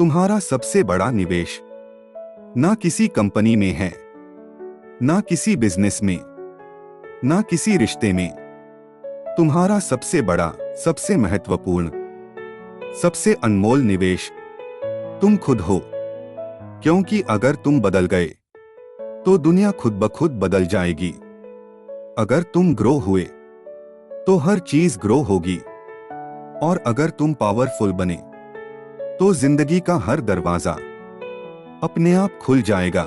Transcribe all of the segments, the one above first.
तुम्हारा सबसे बड़ा निवेश ना किसी कंपनी में है, ना किसी बिजनेस में, ना किसी रिश्ते में। तुम्हारा सबसे बड़ा, सबसे महत्वपूर्ण, सबसे अनमोल निवेश तुम खुद हो। क्योंकि अगर तुम बदल गए तो दुनिया खुद ब खुद बदल जाएगी। अगर तुम ग्रो हुए तो हर चीज ग्रो होगी। और अगर तुम पावरफुल बने तो जिंदगी का हर दरवाजा अपने आप खुल जाएगा।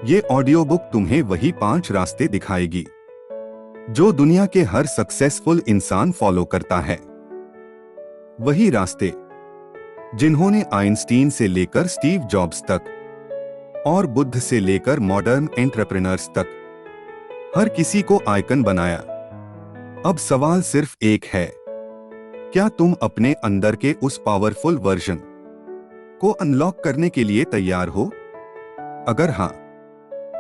ये ऑडियो बुक तुम्हें वही 5 रास्ते दिखाएगी जो दुनिया के हर सक्सेसफुल इंसान फॉलो करता है। वही रास्ते जिन्होंने आइंस्टीन से लेकर स्टीव जॉब्स तक और बुद्ध से लेकर मॉडर्न एंटरप्रेन्योर्स तक हर किसी को आइकन बनाया। अब सवाल सिर्फ एक है, क्या तुम अपने अंदर के उस पावरफुल वर्जन को अनलॉक करने के लिए तैयार हो? अगर हां,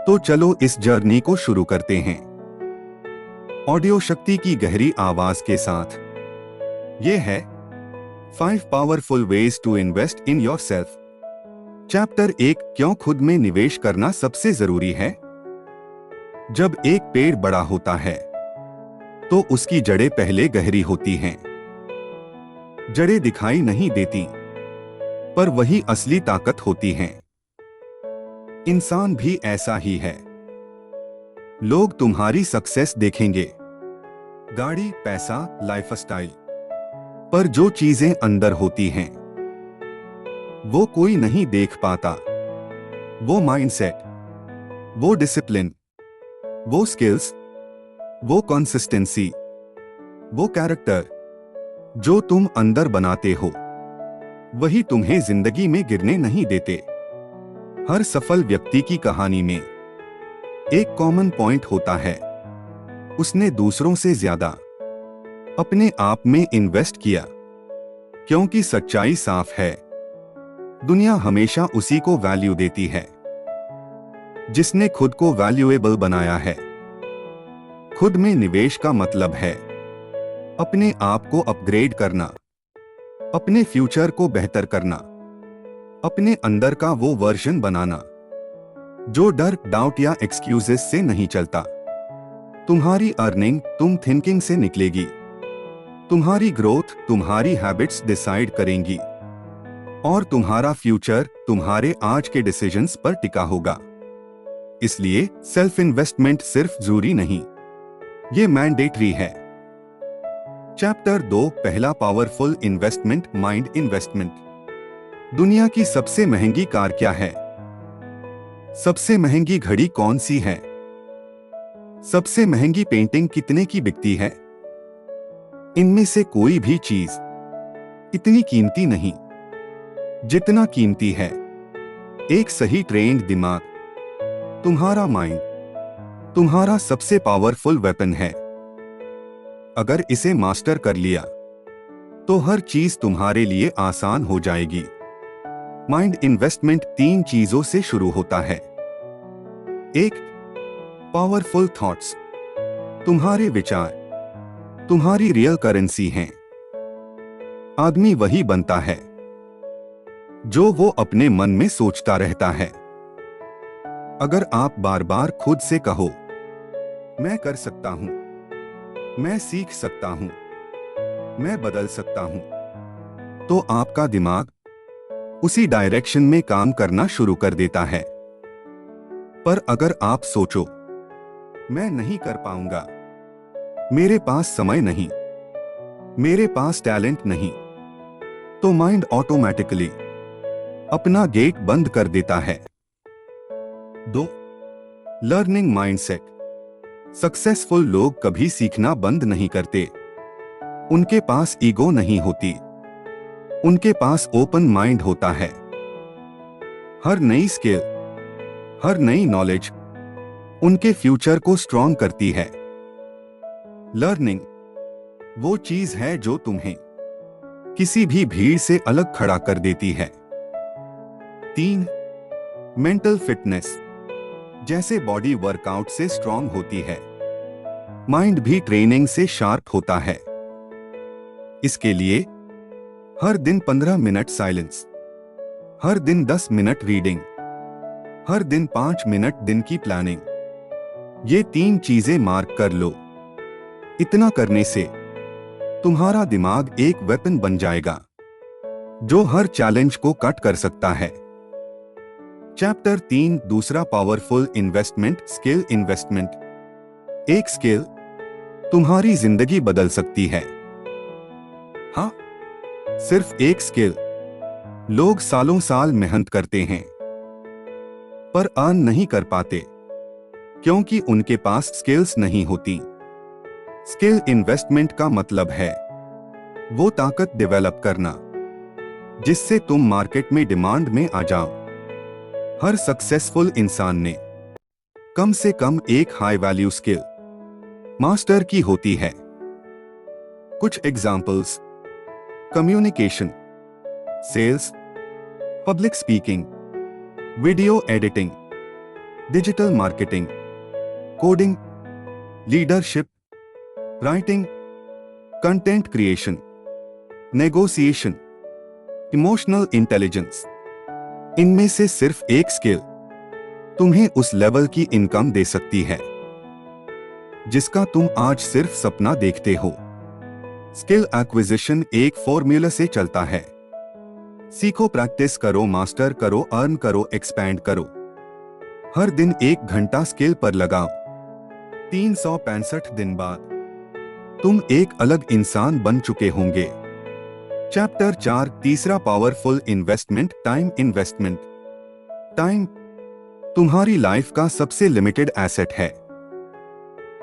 तो चलो इस जर्नी को शुरू करते हैं। ऑडियो शक्ति की गहरी आवाज के साथ यह है 5 powerful ways to invest in yourself. Chapter 1, क्यों खुद में निवेश करना सबसे जरूरी है। जब एक पेड़ बड़ा होता है तो उसकी जड़ें पहले गहरी होती हैं। जड़ें दिखाई नहीं देती, पर वही असली ताकत होती हैं। इंसान भी ऐसा ही है। लोग तुम्हारी सक्सेस देखेंगे, गाड़ी, पैसा, लाइफस्टाइल, पर जो चीजें अंदर होती हैं वो कोई नहीं देख पाता। वो माइंडसेट, वो डिसिप्लिन, वो स्किल्स, वो कंसिस्टेंसी, वो कैरेक्टर जो तुम अंदर बनाते हो, वही तुम्हें जिंदगी में गिरने नहीं देते। हर सफल व्यक्ति की कहानी में एक कॉमन पॉइंट होता है, उसने दूसरों से ज्यादा अपने आप में इन्वेस्ट किया। क्योंकि सच्चाई साफ है, दुनिया हमेशा उसी को वैल्यू देती है जिसने खुद को वैल्यूएबल बनाया है। खुद में निवेश का मतलब है अपने आप को अपग्रेड करना, अपने फ्यूचर को बेहतर करना, अपने अंदर का वो वर्जन बनाना जो डर, डाउट या एक्सक्यूजेस से नहीं चलता। तुम्हारी अर्निंग तुम थिंकिंग से निकलेगी। तुम्हारी ग्रोथ तुम्हारी हैबिट्स डिसाइड करेंगी। और तुम्हारा फ्यूचर तुम्हारे आज के डिसीजंस पर टिका होगा। इसलिए सेल्फ इन्वेस्टमेंट सिर्फ जरूरी नहीं, ये मैंडेटरी है। चैप्टर 2, पहला पावरफुल इन्वेस्टमेंट, माइंड इन्वेस्टमेंट। दुनिया की सबसे महंगी कार क्या है? सबसे महंगी घड़ी कौन सी है? सबसे महंगी पेंटिंग कितने की बिकती है? इनमें से कोई भी चीज इतनी कीमती नहीं जितना कीमती है एक सही ट्रेन्ड दिमाग। तुम्हारा माइंड तुम्हारा सबसे पावरफुल वेपन है। अगर इसे मास्टर कर लिया तो हर चीज तुम्हारे लिए आसान हो जाएगी। माइंड इन्वेस्टमेंट 3 चीजों से शुरू होता है। 1, पावरफुल थॉट्स। तुम्हारे विचार तुम्हारी रियल करेंसी हैं। आदमी वही बनता है जो वो अपने मन में सोचता रहता है। अगर आप बार बार खुद से कहो, मैं कर सकता हूं, मैं सीख सकता हूं, मैं बदल सकता हूं, तो आपका दिमाग उसी डायरेक्शन में काम करना शुरू कर देता है। पर अगर आप सोचो, मैं नहीं कर पाऊंगा, मेरे पास समय नहीं, मेरे पास टैलेंट नहीं, तो माइंड ऑटोमेटिकली अपना गेट बंद कर देता है। 2, लर्निंग माइंडसेट। सक्सेसफुल लोग कभी सीखना बंद नहीं करते। उनके पास ईगो नहीं होती, उनके पास ओपन माइंड होता है। हर नई स्किल, हर नई नॉलेज उनके फ्यूचर को स्ट्रॉन्ग करती है। लर्निंग वो चीज है जो तुम्हें किसी भी भीड़ से अलग खड़ा कर देती है। 3, मेंटल फिटनेस। जैसे बॉडी वर्कआउट से स्ट्रॉन्ग होती है, माइंड भी ट्रेनिंग से शार्प होता है। इसके लिए हर दिन 15 मिनट साइलेंस, हर दिन 10 मिनट रीडिंग, हर दिन 5 मिनट दिन की प्लानिंग। ये 3 चीजें मार्क कर लो। इतना करने से तुम्हारा दिमाग एक वेपन बन जाएगा जो हर चैलेंज को कट कर सकता है। चैप्टर 3, दूसरा पावरफुल इन्वेस्टमेंट, स्किल इन्वेस्टमेंट। एक स्किल तुम्हारी जिंदगी बदल सकती है। हाँ, सिर्फ एक स्किल। लोग सालों साल मेहनत करते हैं पर अर्न नहीं कर पाते क्योंकि उनके पास स्किल्स नहीं होती। स्किल इन्वेस्टमेंट का मतलब है वो ताकत डेवलप करना जिससे तुम मार्केट में डिमांड में आ जाओ। हर सक्सेसफुल इंसान ने कम से कम एक हाई वैल्यू स्किल मास्टर की होती है। कुछ examples: communication, sales, public speaking, video editing, digital marketing, coding, leadership, writing, content creation, negotiation, emotional intelligence. इनमें से सिर्फ एक स्किल तुम्हें उस लेवल की इनकम दे सकती है जिसका तुम आज सिर्फ सपना देखते हो। स्किल एक्विजिशन एक फॉर्मूला से चलता है। सीखो, प्रैक्टिस करो, मास्टर करो, अर्न करो, एक्सपैंड करो। हर दिन 1 घंटा स्किल पर लगाओ। 365 दिन बाद तुम एक अलग इंसान बन चुके होंगे। चैप्टर 4, तीसरा powerful investment, time investment. Time तुम्हारी लाइफ का सबसे लिमिटेड एसेट है,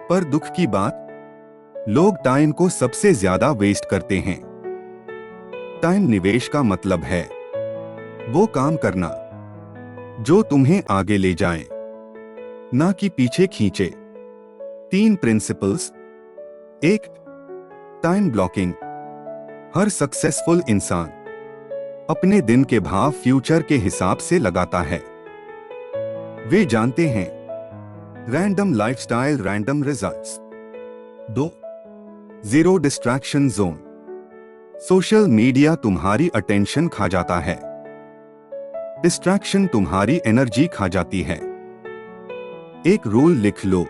पर दुख की बात, लोग टाइम को सबसे ज्यादा वेस्ट करते हैं। टाइम निवेश का मतलब है वो काम करना जो तुम्हें आगे ले जाए, ना कि पीछे खींचे। 3 प्रिंसिपल्स। 1, time blocking. हर सक्सेसफुल इंसान अपने दिन के भाव फ्यूचर के हिसाब से लगाता है। वे जानते हैं random lifestyle, random results. 2, zero distraction zone. Social media तुम्हारी अटेंशन खा जाता है, डिस्ट्रैक्शन तुम्हारी एनर्जी खा जाती है। एक रूल लिख लो: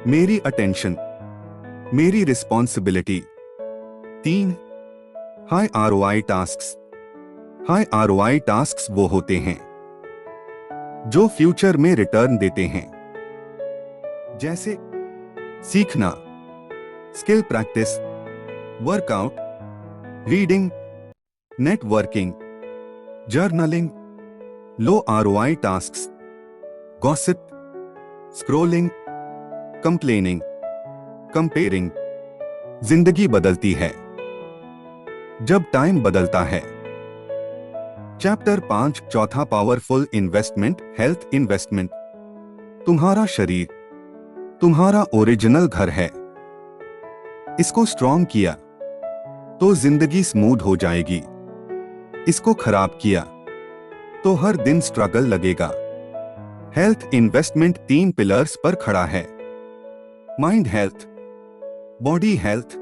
मेरी अटेंशन, मेरी responsibility. 3, high ROI tasks. High ROI tasks वो होते हैं जो फ्यूचर में रिटर्न देते हैं, जैसे सीखना, skill practice, workout, reading, networking, journaling. Low ROI tasks, gossip, scrolling, complaining, comparing. जिंदगी बदलती है जब टाइम बदलता है। चैप्टर 5, चौथा पावरफुल इन्वेस्टमेंट, हेल्थ इन्वेस्टमेंट। तुम्हारा शरीर तुम्हारा ओरिजिनल घर है। इसको स्ट्रॉन्ग किया तो जिंदगी स्मूथ हो जाएगी। इसको खराब किया तो हर दिन स्ट्रगल लगेगा। हेल्थ इन्वेस्टमेंट 3 पिलर्स पर खड़ा है: mind health, body health,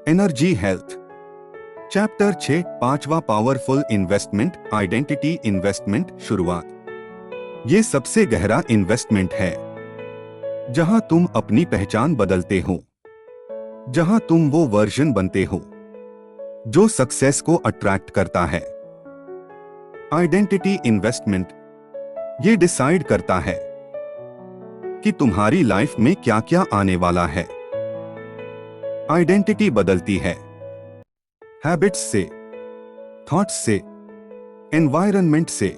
energy health. Chapter 6, पांचवा पावरफुल इन्वेस्टमेंट, आइडेंटिटी इन्वेस्टमेंट, शुरुआत। ये सबसे गहरा इन्वेस्टमेंट है जहां तुम अपनी पहचान बदलते हो, जहां तुम वो वर्जन बनते हो जो सक्सेस को अट्रैक्ट करता है। आइडेंटिटी इन्वेस्टमेंट ये डिसाइड करता है कि तुम्हारी लाइफ में क्या क्या आने वाला है। आइडेंटिटी बदलती है हैबिट्स से, थॉट्स से, एनवायरनमेंट से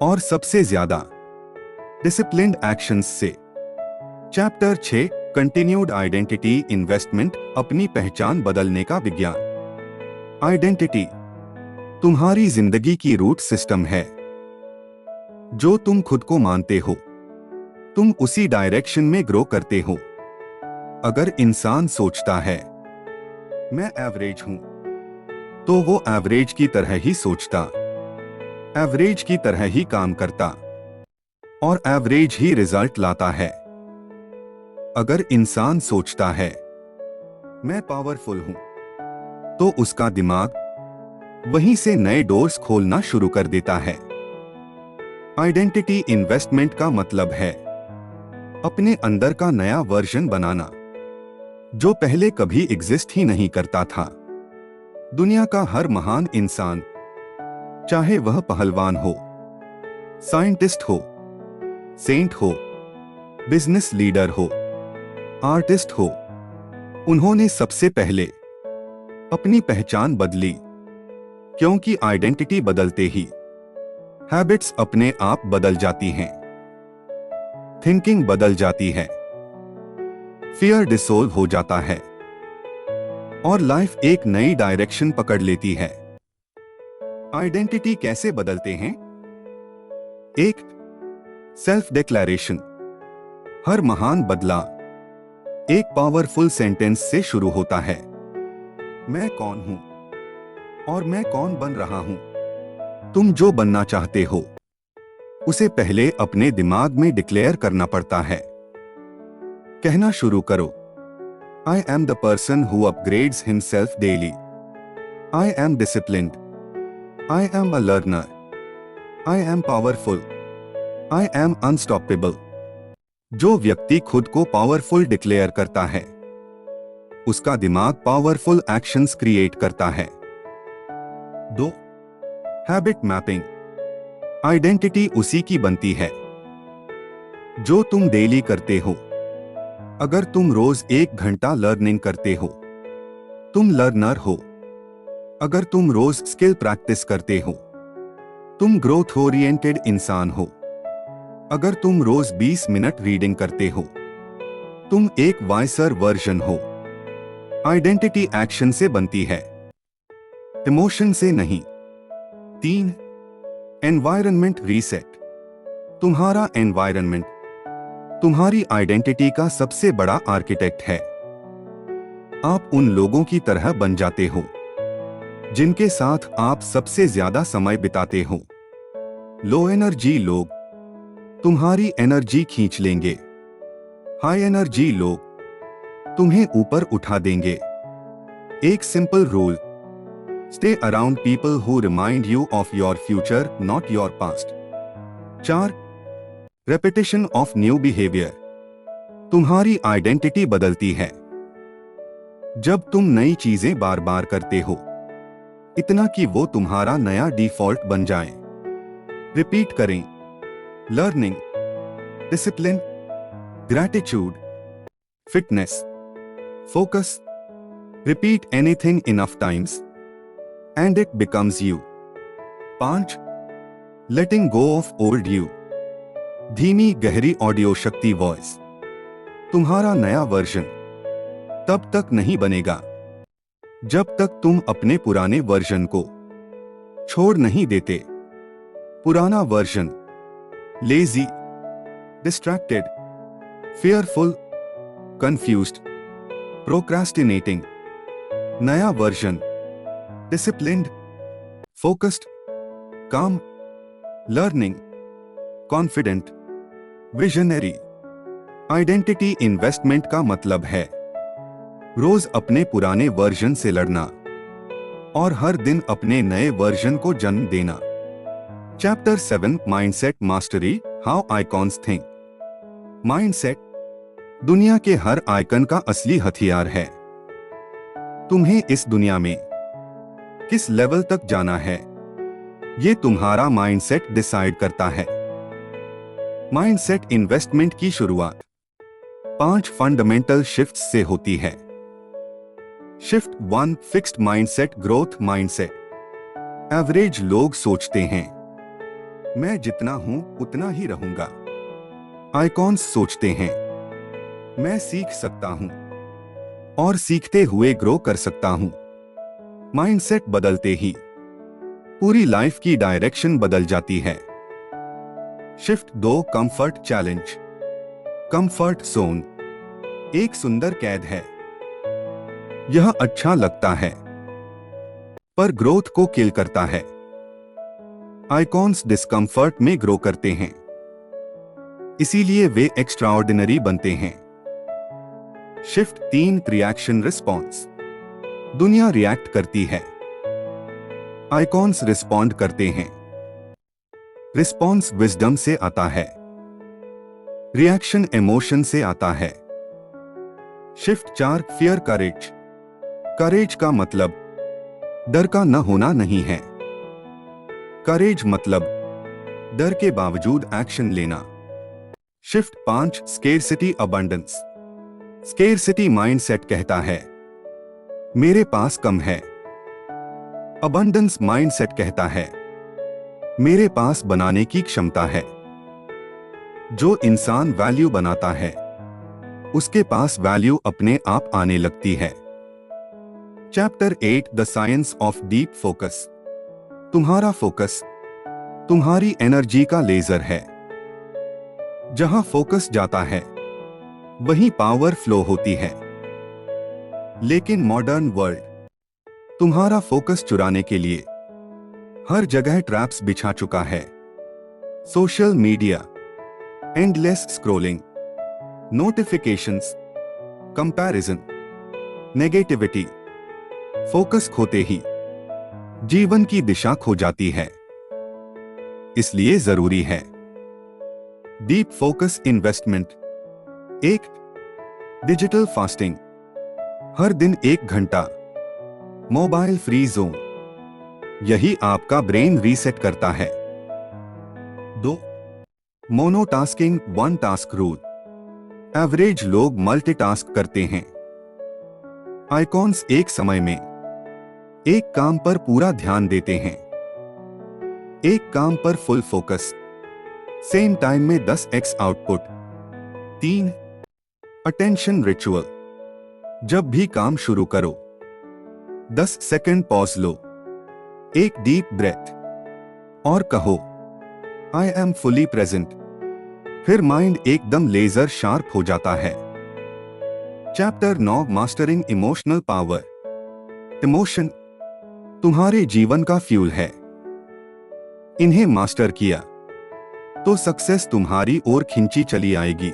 और सबसे ज्यादा डिसिप्लिन्ड एक्शंस से। चैप्टर 6, कंटिन्यूड आइडेंटिटी इन्वेस्टमेंट, अपनी पहचान बदलने का विज्ञान। आइडेंटिटी तुम्हारी जिंदगी की रूट सिस्टम है। जो तुम खुद को मानते हो, तुम उसी डायरेक्शन में ग्रो करते हो। अगर इंसान सोचता है मैं एवरेज हूं, तो वो एवरेज की तरह ही सोचता, एवरेज की तरह ही काम करता और एवरेज ही रिजल्ट लाता है। अगर इंसान सोचता है मैं पावरफुल हूं, तो उसका दिमाग वहीं से नए डोर्स खोलना शुरू कर देता है। आइडेंटिटी इन्वेस्टमेंट का मतलब है अपने अंदर का नया वर्जन बनाना, जो पहले कभी एग्जिस्ट ही नहीं करता था। दुनिया का हर महान इंसान, चाहे वह पहलवान हो, साइंटिस्ट हो, सेंट हो, बिजनेस लीडर हो, आर्टिस्ट हो, उन्होंने सबसे पहले अपनी पहचान बदली, क्योंकि आइडेंटिटी बदलते ही हैबिट्स अपने आप बदल जाती हैं, थिंकिंग बदल जाती है, फियर डिसोल्व हो जाता है और लाइफ एक नई डायरेक्शन पकड़ लेती है। आइडेंटिटी कैसे बदलते हैं? एक, सेल्फ डिक्लेरेशन। हर महान बदलाव एक पावरफुल सेंटेंस से शुरू होता है। मैं कौन हूं और मैं कौन बन रहा हूं। तुम जो बनना चाहते हो उसे पहले अपने दिमाग में डिक्लेयर करना पड़ता है। कहना शुरू करो, I am the person who upgrades himself daily. I am disciplined. I am a learner. I am powerful. I am unstoppable. जो व्यक्ति खुद को पावरफुल डिक्लेयर करता है, उसका दिमाग पावरफुल एक्शंस क्रिएट करता है। 2, हैबिट मैपिंग। आइडेंटिटी उसी की बनती है जो तुम डेली करते हो। अगर तुम रोज 1 घंटा लर्निंग करते हो, तुम लर्नर हो। अगर तुम रोज स्किल प्रैक्टिस करते हो, तुम ग्रोथ ओरिएंटेड इंसान हो। अगर तुम रोज 20 मिनट रीडिंग करते हो, तुम एक वाइसर वर्जन हो। आइडेंटिटी एक्शन से बनती है, इमोशन से नहीं। 3, एनवायरनमेंट रीसेट। तुम्हारा एनवायरनमेंट तुम्हारी आइडेंटिटी का सबसे बड़ा आर्किटेक्ट है। आप उन लोगों की तरह बन जाते हो जिनके साथ आप सबसे ज्यादा समय बिताते हो। लो एनर्जी लोग तुम्हारी एनर्जी खींच लेंगे। हाई एनर्जी लोग तुम्हें ऊपर उठा देंगे। एक simple rule, stay around people who remind you of your future, not your past. 4, repetition of new behaviour. तुम्हारी आइडेंटिटी बदलती है जब तुम नई चीजें बार बार करते हो, इतना कि वो तुम्हारा नया डिफॉल्ट बन जाए। रिपीट करें, learning, discipline, gratitude, fitness, focus. Repeat anything enough times and it becomes you. 5, letting go of old you. धीमी गहरी ऑडियो शक्ति वॉइस। तुम्हारा नया वर्जन तब तक नहीं बनेगा जब तक तुम अपने पुराने वर्जन को छोड़ नहीं देते। पुराना version lazy, distracted, fearful, confused, procrastinating। नया version disciplined, focused, calm, learning, confident, visionary। Identity investment का मतलब है रोज अपने पुराने वर्जन से लड़ना और हर दिन अपने नए वर्जन को जन्म देना। Chapter 7, mindset mastery, how icons think. Mindset दुनिया के हर आइकन का असली हथियार है। तुम्हें इस दुनिया में किस लेवल तक जाना है, ये तुम्हारा माइंडसेट डिसाइड करता है। माइंडसेट इन्वेस्टमेंट की शुरुआत 5 फंडामेंटल शिफ्ट्स से होती है। Shift 1, fixed mindset, growth mindset. Average लोग सोचते हैं मैं जितना हूं उतना ही रहूंगा। आइकॉन्स सोचते हैं मैं सीख सकता हूं और सीखते हुए ग्रो कर सकता हूं। माइंडसेट बदलते ही पूरी लाइफ की डायरेक्शन बदल जाती है। Shift 2, comfort challenge. Comfort zone एक सुंदर कैद है। यह अच्छा लगता है पर ग्रोथ को किल करता है। आइकॉन्स डिस्कंफर्ट में ग्रो करते हैं, इसीलिए वे एक्स्ट्राऑर्डिनरी बनते हैं। Shift 3, reaction response. दुनिया रिएक्ट करती है। आइकॉन्स रिस्पॉन्ड करते हैं। रिस्पॉन्स विजडम से आता है, रिएक्शन इमोशन से आता है। शिफ्ट 4 फियर करेज। करेज का मतलब डर का न होना नहीं है। करेज मतलब डर के बावजूद एक्शन लेना। Shift 5 scarcity abundance. Scarcity mindset कहता है मेरे पास कम है। अबंडेंस माइंडसेट कहता है मेरे पास बनाने की क्षमता है। जो इंसान वैल्यू बनाता है उसके पास वैल्यू अपने आप आने लगती है। Chapter 8 the science of deep focus. तुम्हारा फोकस तुम्हारी एनर्जी का लेजर है। जहां फोकस जाता है वहीं पावर फ्लो होती है। लेकिन मॉडर्न वर्ल्ड तुम्हारा फोकस चुराने के लिए हर जगह ट्रैप्स बिछा चुका है। Social media, endless scrolling, notifications, comparison, negativity. Focus खोते ही जीवन की दिशा खो जाती है। इसलिए जरूरी है deep focus investment. 1 digital fasting. हर दिन 1 घंटा मोबाइल फ्री जोन। यही आपका ब्रेन रीसेट करता है। 2 मोनोटास्किंग 1 टास्क रूल। एवरेज लोग मल्टीटास्क करते हैं। आइकॉन्स एक समय में एक काम पर पूरा ध्यान देते हैं। एक काम पर फुल फोकस, सेम टाइम में 10x आउटपुट। 3 attention ritual. जब भी काम शुरू करो 10 सेकंड पॉज लो, एक डीप ब्रेथ और कहो आई एम फुली प्रेजेंट। फिर माइंड एकदम लेजर शार्प हो जाता है। Chapter 9 mastering emotional power. Emotion तुम्हारे जीवन का फ्यूल है। इन्हें मास्टर किया तो सक्सेस तुम्हारी ओर खिंची चली आएगी।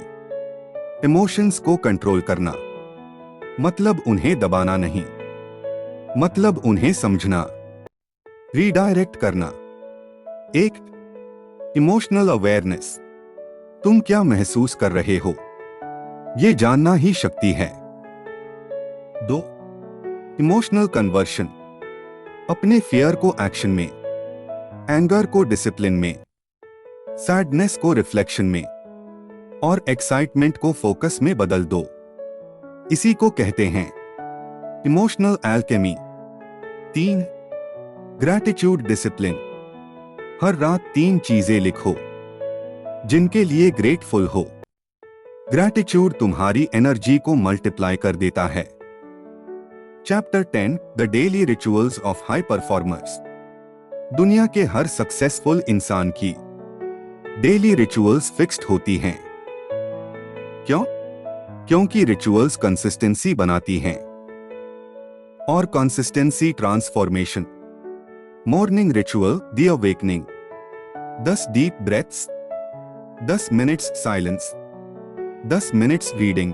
इमोशंस को कंट्रोल करना मतलब उन्हें दबाना नहीं, मतलब उन्हें समझना, रीडायरेक्ट करना। 1 इमोशनल अवेयरनेस। तुम क्या महसूस कर रहे हो यह जानना ही शक्ति है। 2 इमोशनल कन्वर्शन। अपने फियर को एक्शन में, एंगर को डिसिप्लिन में, सैडनेस को रिफ्लेक्शन में और एक्साइटमेंट को फोकस में बदल दो। इसी को कहते हैं इमोशनल एल्केमी। 3 gratitude discipline. हर रात 3 चीजें लिखो जिनके लिए ग्रेटफुल हो। ग्रैटिट्यूड तुम्हारी एनर्जी को मल्टीप्लाई कर देता है। Chapter 10 the daily rituals of high performers. दुनिया के हर सक्सेसफुल इंसान की डेली रिचुअल्स फिक्स्ड होती हैं। क्यों? क्योंकि रिचुअल्स कंसिस्टेंसी बनाती हैं और consistency transformation. Morning ritual the awakening. 10 deep breaths, 10 minutes silence, 10 minutes reading,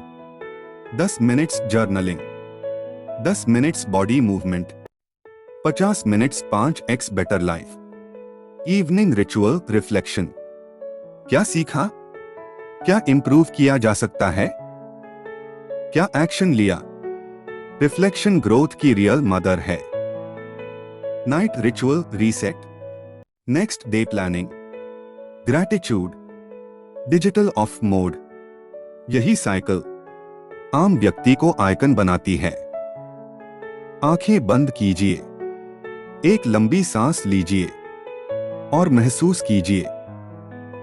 10 minutes journaling, 10 minutes body movement, 50 minutes 5x better life. Evening ritual reflection. क्या सीखा? क्या इंप्रूव किया जा सकता है? क्या एक्शन लिया? रिफ्लेक्शन ग्रोथ की रियल मदर है। Night ritual reset, next day planning, gratitude, digital of mode. यही साइकिल आम व्यक्ति को आइकन बनाती है। आंखें बंद कीजिए, एक लंबी सांस लीजिए और महसूस कीजिए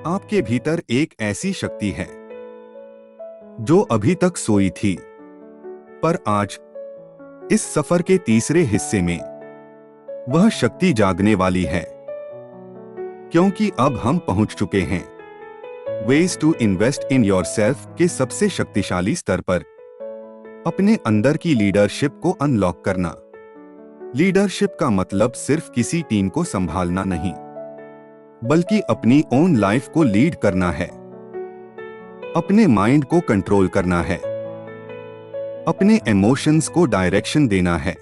आपके भीतर एक ऐसी शक्ति है जो अभी तक सोई थी, पर आज इस सफर के तीसरे हिस्से में वह शक्ति जागने वाली है। क्योंकि अब हम पहुंच चुके हैं ways to invest in yourself के सबसे शक्तिशाली स्तर पर। अपने अंदर की लीडरशिप को अनलॉक करना। लीडरशिप का मतलब सिर्फ किसी टीम को संभालना नहीं, बल्कि अपनी ओन लाइफ को लीड करना है। अपने माइंड को कंट्रोल करना है, अपने इमोशंस को डायरेक्शन देना है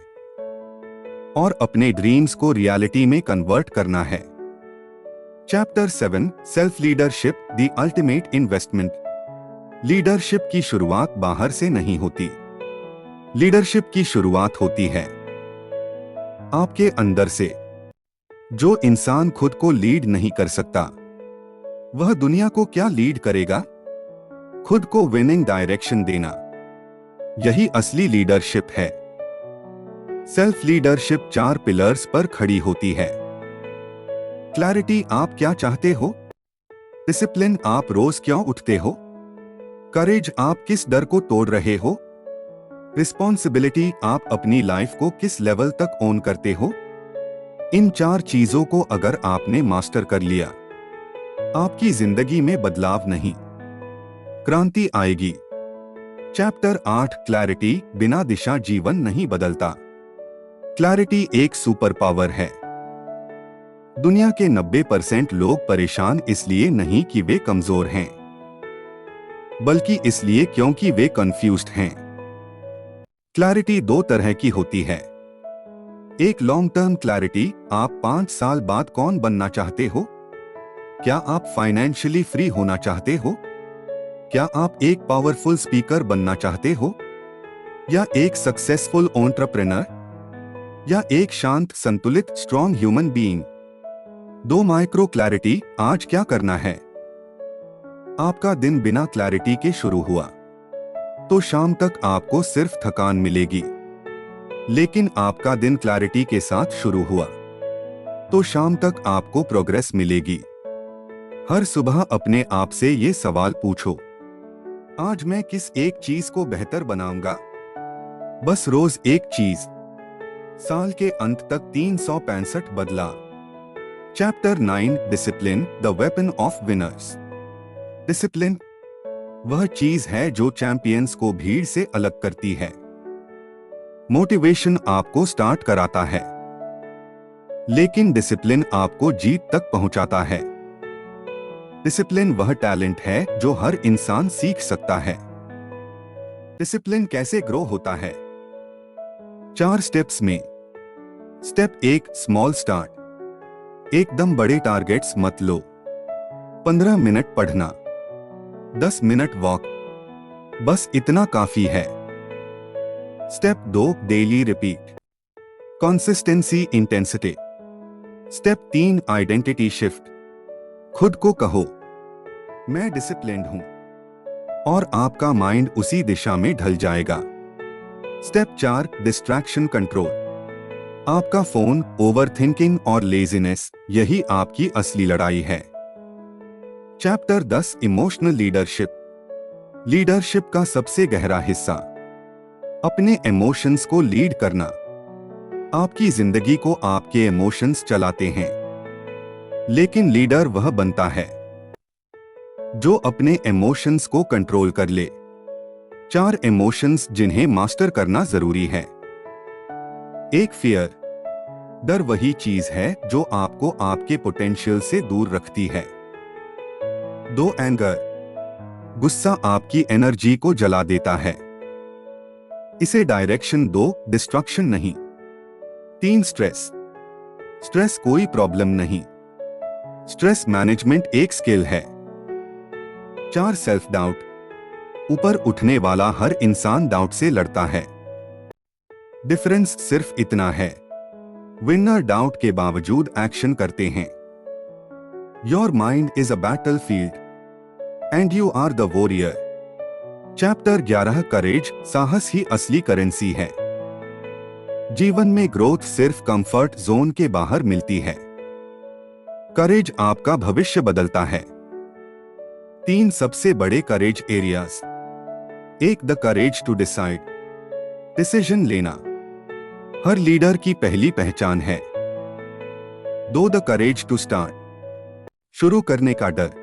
और अपने ड्रीम्स को रियलिटी में कन्वर्ट करना है। Chapter 7 self leadership the ultimate investment. Leadership की शुरुआत बाहर से नहीं होती। लीडरशिप की शुरुआत होती है आपके अंदर से। जो इंसान खुद को लीड नहीं कर सकता, वह दुनिया को क्या लीड करेगा? खुद को विनिंग डायरेक्शन देना, यही असली लीडरशिप है। सेल्फ लीडरशिप 4 पिलर्स पर खड़ी होती है। क्लैरिटी, आप क्या चाहते हो? डिसिप्लिन, आप रोज क्यों उठते हो? करेज, आप किस डर को तोड़ रहे हो? रिस्पॉन्सिबिलिटी, आप अपनी लाइफ को किस लेवल तक ओन करते हो? इन 4 चीजों को अगर आपने मास्टर कर लिया, आपकी जिंदगी में बदलाव नहीं, क्रांति आएगी। चैप्टर 8 क्लैरिटी, बिना दिशा जीवन नहीं बदलता। क्लैरिटी एक सुपर पावर है। दुनिया के 90% लोग परेशान इसलिए नहीं कि वे कमजोर हैं, बल्कि इसलिए क्योंकि वे कंफ्यूज्ड हैं। क्लैरिटी 2 तरह की होती है। एक लॉन्ग टर्म क्लैरिटी, आप 5 साल बाद कौन बनना चाहते हो? क्या आप फाइनेंशियली फ्री होना चाहते हो? क्या आप एक पावरफुल स्पीकर बनना चाहते हो? या एक सक्सेसफुल एंटरप्रेन्योर? या एक शांत, संतुलित, strong human being? 2 micro clarity, आज क्या करना है? आपका दिन बिना क्लैरिटी के शुरू हुआ तो शाम तक आपको सिर्फ थकान मिलेगी। लेकिन आपका दिन क्लैरिटी के साथ शुरू हुआ तो शाम तक आपको प्रोग्रेस मिलेगी। हर सुबह अपने आप से ये सवाल पूछो, आज मैं किस एक चीज को बेहतर बनाऊंगा? बस रोज एक चीज। साल के अंत तक 365 बदलाव। Chapter 9 discipline the weapon of winners. Discipline वह चीज है जो चैंपियंस को भीड़ से अलग करती है। मोटिवेशन आपको स्टार्ट कराता है, लेकिन डिसिप्लिन आपको जीत तक पहुंचाता है। डिसिप्लिन वह टैलेंट है जो हर इंसान सीख सकता है। डिसिप्लिन कैसे ग्रो होता है? 4 स्टेप्स में। Step 1 small start. एकदम बड़े टारगेट्स मत लो। 15 मिनट पढ़ना, 10 मिनट वॉक, बस इतना काफी है। Step 2 daily repeat, consistency intensity. Step 3 identity shift. खुद को कहो, मैं डिसिप्लिन्ड हूं, और आपका माइंड उसी दिशा में ढल जाएगा। Step 4 distraction control. आपका फोन, ओवरथिंकिंग और लेजीनेस, यही आपकी असली लड़ाई है। Chapter 10 emotional leadership. लीडरशिप का सबसे गहरा हिस्सा, अपने इमोशंस को लीड करना। आपकी जिंदगी को आपके इमोशंस चलाते हैं, लेकिन लीडर वह बनता है जो अपने इमोशंस को कंट्रोल कर ले। 4 इमोशंस जिन्हें मास्टर करना जरूरी है। 1 फियर, डर वही चीज है जो आपको आपके पोटेंशियल से दूर रखती है। 2 एंगर, गुस्सा आपकी एनर्जी को जला देता है, इसे डायरेक्शन दो, डिस्ट्रक्शन नहीं। 3 स्ट्रेस, स्ट्रेस कोई प्रॉब्लम नहीं, स्ट्रेस मैनेजमेंट एक स्किल है। 4 सेल्फ डाउट, ऊपर उठने वाला हर इंसान डाउट से लड़ता है। डिफरेंस सिर्फ इतना है, विनर डाउट के बावजूद एक्शन करते हैं। Your mind is a battlefield and you are the warrior. Chapter 11 courage, साहस ही असली करेंसी है। जीवन में ग्रोथ सिर्फ कंफर्ट जोन के बाहर मिलती है। करेज आपका भविष्य बदलता है। 3 सबसे बड़े courage areas. 1 the courage to decide, decision लेना, हर लीडर की पहली पहचान है। 2 द करेज टू स्टार्ट, शुरू करने का डर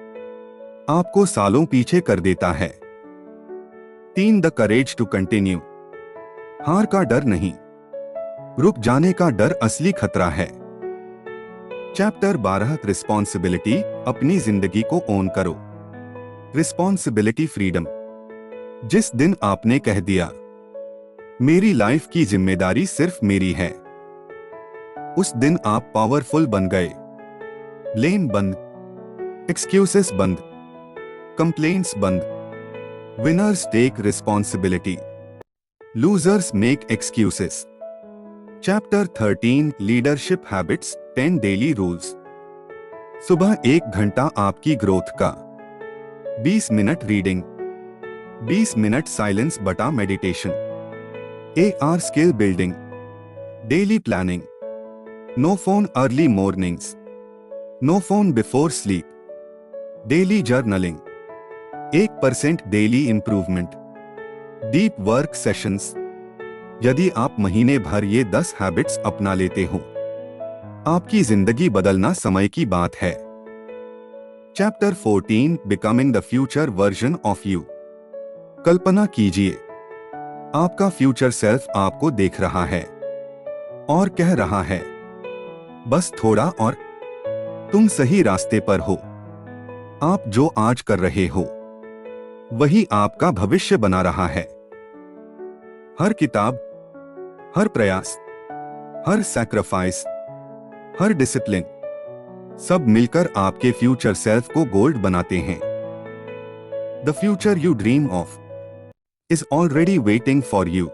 आपको सालों पीछे कर देता है। 3 द करेज टू कंटिन्यू, हार का डर नहीं, रुक जाने का डर असली खतरा है। चैप्टर 12 रिस्पॉन्सिबिलिटी, अपनी जिंदगी को ओन करो। रिस्पॉन्सिबिलिटी फ्रीडम, जिस दिन आपने कह दिया मेरी लाइफ की जिम्मेदारी सिर्फ मेरी है, उस दिन आप पावरफुल बन गए। ब्लेम बंद, एक्सक्यूजेस बंद, कंप्लेंट्स बंद। Winners take responsibility, losers make excuses. Chapter 13 leadership habits 10 daily rules. सुबह 1 घंटा आपकी ग्रोथ का, 20 मिनट रीडिंग, 20 मिनट साइलेंस बटा meditation, AR skill building, daily planning, no phone early mornings, no phone before sleep, daily journaling, 1% daily improvement, deep work sessions. यदि आप महीने भर ये 10 हैबिट्स अपना लेते हो, आपकी जिंदगी बदलना समय की बात है। Chapter 14 becoming the future version of you. कल्पना कीजिए, आपका फ्यूचर सेल्फ आपको देख रहा है और कह रहा है, बस थोड़ा और, तुम सही रास्ते पर हो। आप जो आज कर रहे हो, वही आपका भविष्य बना रहा है। हर किताब, हर प्रयास, हर सैक्रिफाइस, हर डिसिप्लिन, सब मिलकर आपके फ्यूचर सेल्फ को गोल्ड बनाते हैं। The future you dream of is already waiting for you.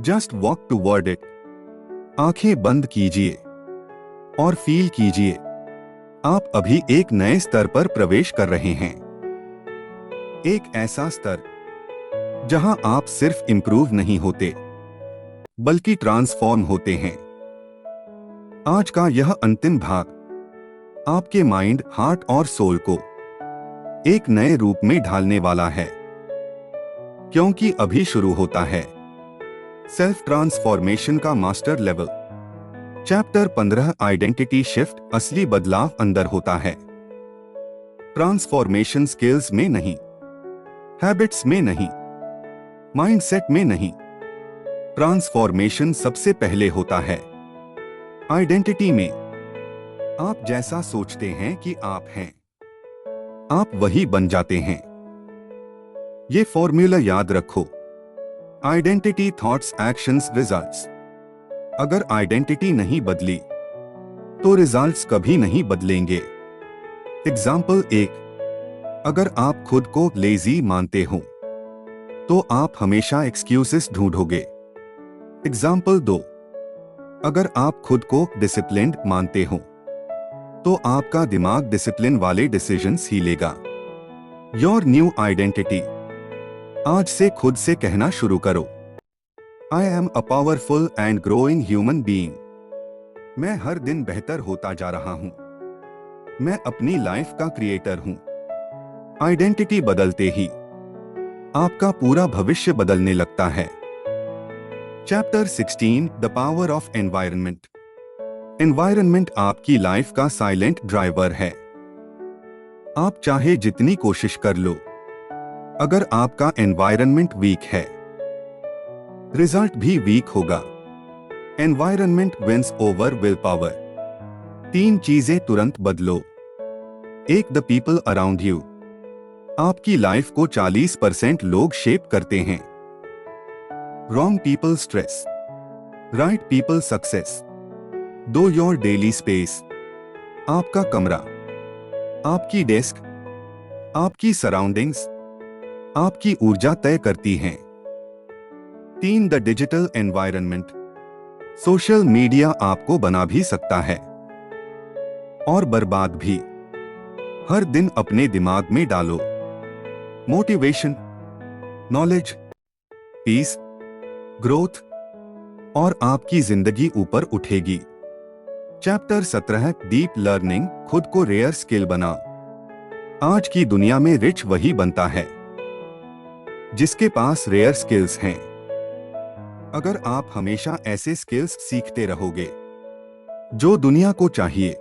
Just walk toward it. आंखें बंद कीजिए और फील कीजिए, आप अभी एक नए स्तर पर प्रवेश कर रहे हैं। एक ऐसा स्तर जहां आप सिर्फ इंप्रूव नहीं होते, बल्कि ट्रांसफॉर्म होते हैं। आज का यह अंतिम भाग आपके माइंड, हार्ट और सोल को एक नए रूप में ढालने वाला है, क्योंकि अभी शुरू होता है सेल्फ ट्रांसफॉर्मेशन का master level. Chapter 15 identity shift, असली बदलाव अंदर होता है। ट्रांसफॉर्मेशन स्किल्स में नहीं, हैबिट्स में नहीं, माइंडसेट में नहीं। ट्रांसफॉर्मेशन सबसे पहले होता है आइडेंटिटी में। आप जैसा सोचते हैं कि आप हैं, आप वही बन जाते हैं। ये फॉर्मूला याद रखो, आइडेंटिटी, थॉट्स, एक्शंस, रिजल्ट्स। अगर आइडेंटिटी नहीं बदली तो रिजल्ट्स कभी नहीं बदलेंगे। एग्जाम्पल 1, अगर आप खुद को लेजी मानते हो तो आप हमेशा एक्सक्यूजेस ढूंढोगे। एग्जाम्पल 2, अगर आप खुद को डिसिप्लिन्ड मानते हो तो आपका दिमाग डिसिप्लिन वाले डिसीजंस ही लेगा। Your new identity. आज से खुद से कहना शुरू करो, I am a powerful and growing human being. मैं हर दिन बेहतर होता जा रहा हूं। मैं अपनी लाइफ का क्रिएटर हूं। आइडेंटिटी बदलते ही आपका पूरा भविष्य बदलने लगता है। Chapter 16 the power of environment. Environment आपकी लाइफ का साइलेंट ड्राइवर है। आप चाहे जितनी कोशिश कर लो, अगर आपका एनवायरनमेंट वीक है, रिजल्ट भी वीक होगा। Environment wins over willpower. 3 चीजें तुरंत बदलो। 1, द पीपल अराउंड यू। आपकी लाइफ को 40% लोग शेप करते हैं। Wrong people stress, right people success. दो योर डेली स्पेस। आपका कमरा, आपकी डेस्क, आपकी सराउंडिंग्स आपकी ऊर्जा तय करती हैं। 3, the digital environment. Social media आपको बना भी सकता है और बर्बाद भी। हर दिन अपने दिमाग में डालो मोटिवेशन, नॉलेज, पीस, ग्रोथ, और आपकी जिंदगी ऊपर उठेगी। चैप्टर 17 डीप लर्निंग, खुद को रेयर स्किल बनाओ। आज की दुनिया में रिच वही बनता है जिसके पास रेयर स्किल्स हैं। अगर आप हमेशा ऐसे स्किल्स सीखते रहोगे जो दुनिया को चाहिए,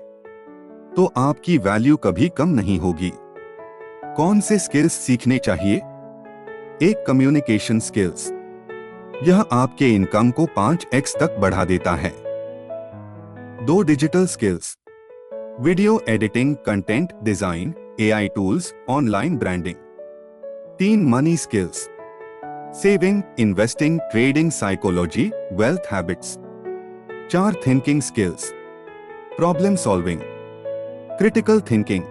तो आपकी वैल्यू कभी कम नहीं होगी। कौन से स्किल्स सीखने चाहिए? 1, कम्युनिकेशन स्किल्स। यह आपके इनकम को 5x तक बढ़ा देता है। 2, digital skills. Video editing, content design, AI tools, online branding. 3, money skills. Saving, investing, trading, psychology, wealth habits. 4 thinking skills, problem solving, critical thinking,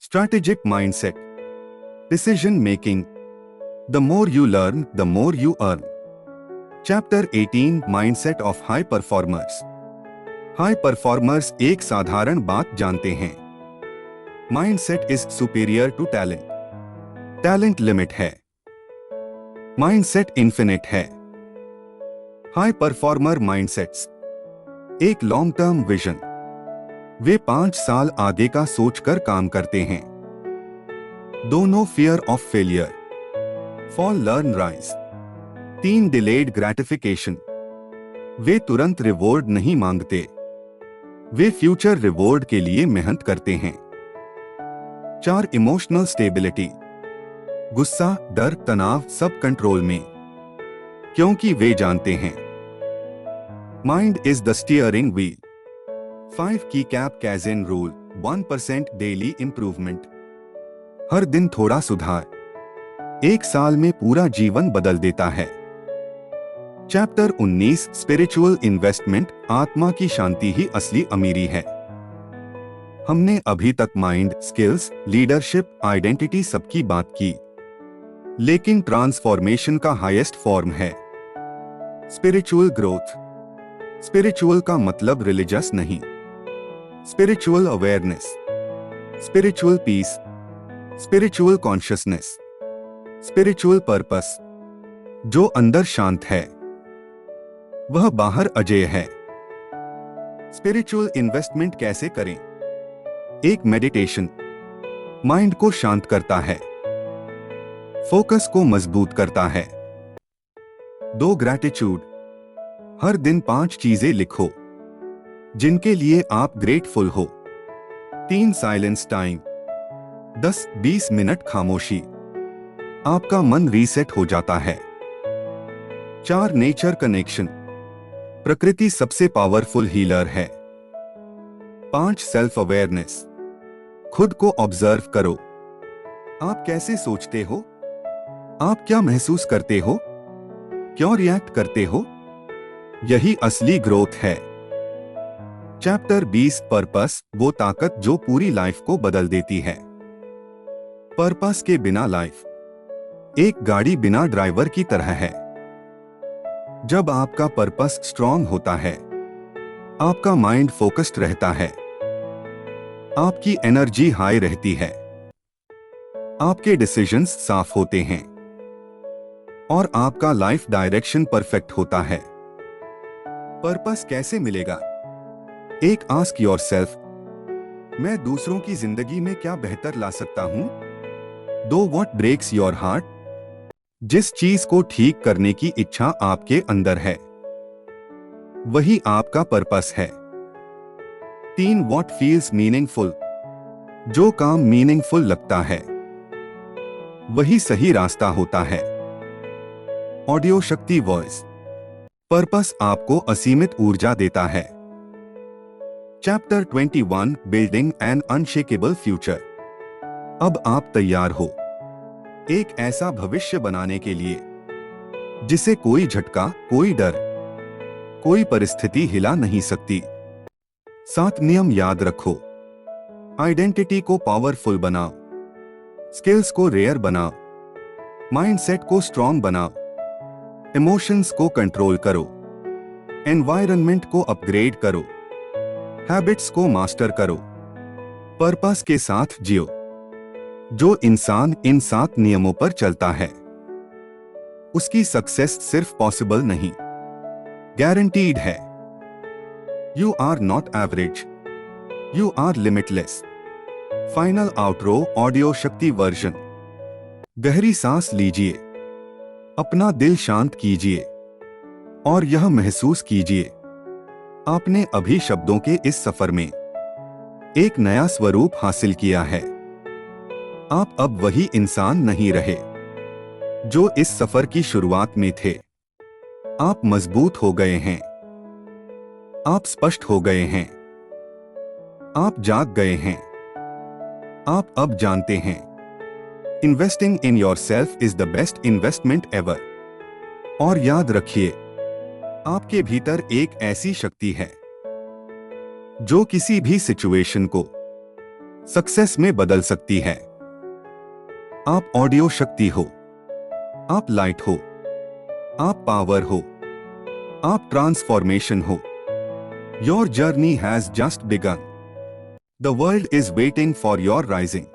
strategic mindset, decision making. The more you learn, the more you earn. Chapter 18, mindset of high performers. High performers एक साधारण बात जानते हैं, mindset is superior to talent. Talent limit है, mindset infinite है। High performer mindsets एक long term vision, वे 5 साल आगे का सोचकर काम करते हैं। दोनों fear of failure, fall learn rise. 3 delayed gratification, वे तुरंत रिवॉर्ड नहीं मांगते, वे फ्यूचर रिवॉर्ड के लिए मेहनत करते हैं। 4 इमोशनल स्टेबिलिटी, गुस्सा, डर, तनाव सब कंट्रोल में, क्योंकि वे जानते हैं mind is the steering wheel. 5 की कैप कैज़न रूल, 1% डेली इंप्रूवमेंट। हर दिन थोड़ा सुधार 1 साल में पूरा जीवन बदल देता है। चैप्टर 19, स्पिरिचुअल इन्वेस्टमेंट, आत्मा की शांति ही असली अमीरी है। हमने अभी तक माइंड, स्किल्स, लीडरशिप, आइडेंटिटी सबकी बात की, लेकिन ट्रांसफॉर्मेशन का हाईएस्ट फॉर्म है स्पिरिचुअल ग्रोथ। स्पिरिचुअल का मतलब रिलीजियस नहीं, spiritual awareness, spiritual peace, spiritual consciousness, spiritual purpose. जो अंदर शांत है वह बाहर अजेय है। स्पिरिचुअल इन्वेस्टमेंट कैसे करें? 1 मेडिटेशन, माइंड को शांत करता है, फोकस को मजबूत करता है। 2 ग्रैटिट्यूड, हर दिन 5 चीजें लिखो जिनके लिए आप ग्रेटफुल हो। 3 साइलेंस टाइम, 10-20 मिनट खामोशी, आपका मन रीसेट हो जाता है। 4 नेचर कनेक्शन, प्रकृति सबसे पावरफुल हीलर है। 5 सेल्फ अवेयरनेस, खुद को ऑब्जर्व करो। आप कैसे सोचते हो? आप क्या महसूस करते हो? क्यों रिएक्ट करते हो? यही असली ग्रोथ है। चैप्टर 20, पर्पस, वो ताकत जो पूरी लाइफ को बदल देती है। पर्पस के बिना लाइफ एक गाड़ी बिना ड्राइवर की तरह है। जब आपका पर्पस स्ट्रांग होता है, आपका माइंड फोकस्ड रहता है, आपकी एनर्जी हाई रहती है, आपके डिसीजंस साफ होते हैं और आपका लाइफ डायरेक्शन परफेक्ट होता है। पर्पस कैसे मिलेगा? 1, आस्क योरसेल्फ, मैं दूसरों की जिंदगी में क्या बेहतर ला सकता हूं? 2, व्हाट ब्रेक्स योर हार्ट, जिस चीज को ठीक करने की इच्छा आपके अंदर है वही आपका पर्पस है। 3, व्हाट फील्स मीनिंगफुल, जो काम मीनिंगफुल लगता है वही सही रास्ता होता है। ऑडियो शक्ति वॉइस, पर्पस आपको असीमित ऊर्जा देता है। Chapter 21, building an unshakeable future. अब आप तैयार हो एक ऐसा भविष्य बनाने के लिए जिसे कोई झटका, कोई डर, कोई परिस्थिति हिला नहीं सकती। 7 नियम याद रखो। आइडेंटिटी को पावरफुल बनाओ, स्किल्स को रेयर बनाओ, माइंडसेट को स्ट्रॉन्ग बनाओ, इमोशंस को कंट्रोल करो, एनवायरनमेंट को अपग्रेड करो, हैबिट्स को मास्टर करो, पर्पस के साथ जियो। जो इंसान इन 7 नियमों पर चलता है उसकी सक्सेस सिर्फ पॉसिबल नहीं, गारंटीड है। You are not average, you are limitless. Final outro, audio Shakti version. गहरी सांस लीजिए, अपना दिल शांत कीजिए और यह महसूस कीजिए आपने अभी शब्दों के इस सफर में एक नया स्वरूप हासिल किया है। आप अब वही इंसान नहीं रहे जो इस सफर की शुरुआत में थे। आप मजबूत हो गए हैं, आप स्पष्ट हो गए हैं, आप जाग गए हैं। आप अब जानते हैं investing in yourself is the best investment ever. और याद रखिए, आपके भीतर एक ऐसी शक्ति है जो किसी भी सिचुएशन को सक्सेस में बदल सकती है। आप ऑडियो शक्ति हो, आप लाइट हो, आप पावर हो, आप ट्रांसफॉर्मेशन हो। Your journey has just begun. The world is waiting for your rising.